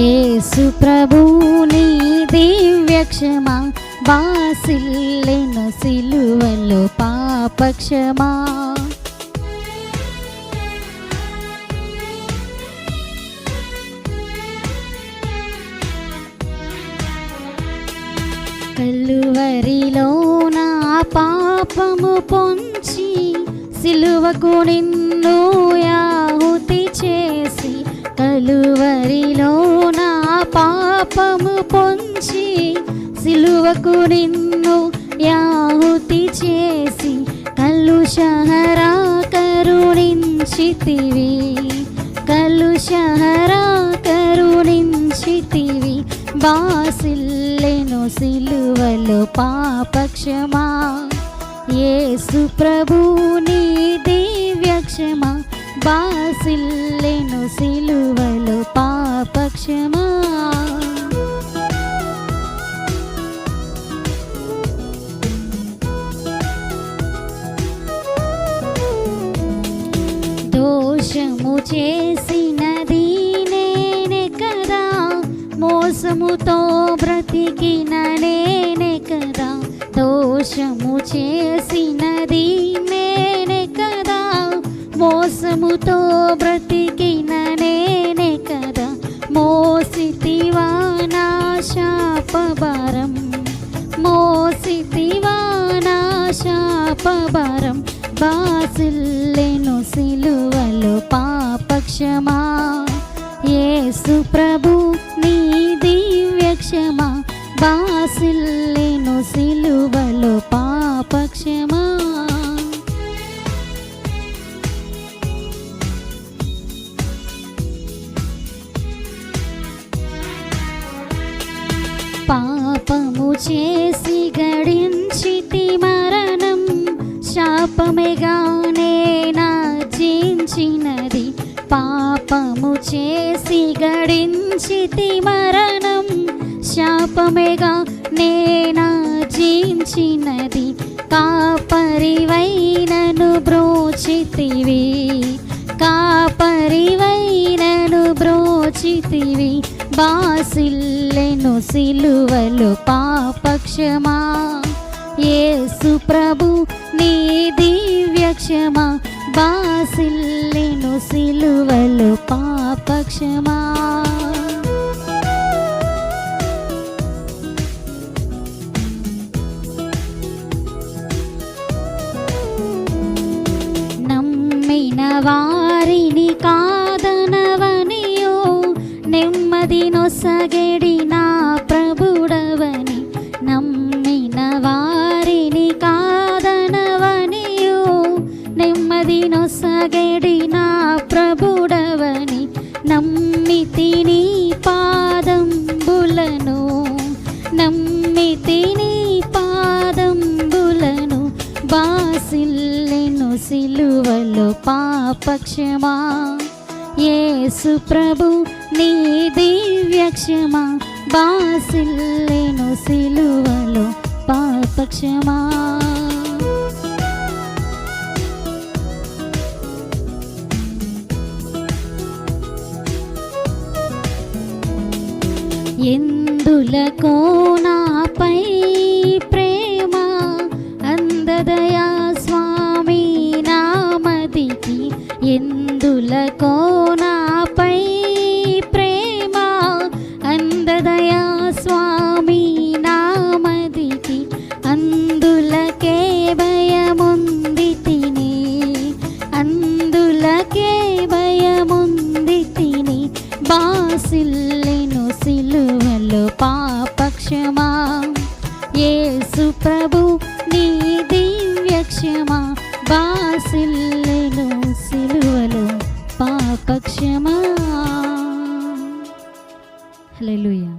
యేసు ప్రభుని దివ్య క్షమా బాసిల్లెను సిలువలో పాపక్షమా. కలువరిలో నా పాపము పొంచి సిలువకు నిన్ను యాహుతి చేసి, కలువరిలో నా పాపము పొంచి సిలువకు నిన్ను యాహుతి చేసి, కలుషహరా కరుణించితివి, కలుషహరా కరుణించితివి, బాసిల్లెను సిలువలో పాపక్షమా. యేసు ప్రభుని దివ్య క్షమా బాసిల్లెను సిలువలో పాపక్షమా. దోషము చేసినది నేనే కదా, మోసముతో బ్రతికిన నేనే కదా, దోషము చేసినది నేనే కదా, మోసముతో బ్రతికిన నేనే కదా, మోసితివా నా శాపభారం, మోసితివా నా శాపభారం, బాసిల్లెను సిలువలో పాపక్షమా. యేసు ప్రభు నీ దివ్య క్షమా బాసిల్లెను సిలువలో పాపక్షమా. పాపము చేసి గడించితి మరణం, శాపమేగానే నార్జించినది, పాపము చేసి గడించితి మరణం, శాపమేగా నేనార్జించినది, కాపరివైనను బ్రోచితివి, కాపరివైనను బ్రోచితివి, బాసిల్లెను సిలువలో పాపక్షమా. యేసు ప్రభు నీ దివ్య క్షమా బాసిల్లెను సిలువలో పాపక్షమా. నమ్మిన వారిని కాదనవనియో, నెమ్మది నొసగెడి నా ప్రభుడవని, నమ్మిన వారిని కాదనవనియో, నెమ్మది నొసగెడి నా ప్రభుడవని, నమ్మితి నీ పాదంబులను, నమ్మితి నీ పాదంబులను, బాసిల్లెను సిలువలో పాపక్షమా. యేసు ప్రభు నీ దివ్య క్షమా బాసిల్లెను సిలువలో పాపక్షమా. ఎందులకో నాపై ప్రేమ అందదయా స్వామి నామదికి, ఎందులకో నాపై ప్రేమ అందదయా స్వామి నామదికి, అందులకే భయముంది తిని, అందులకే భయముంది తిని, బాసిల్లెను సిలువలో పాపక్షమా. యేసు ప్రభు నీ దివ్య క్షమా బాసిల్లెను సిలువలో పాపక్షమా. హల్లెలూయా.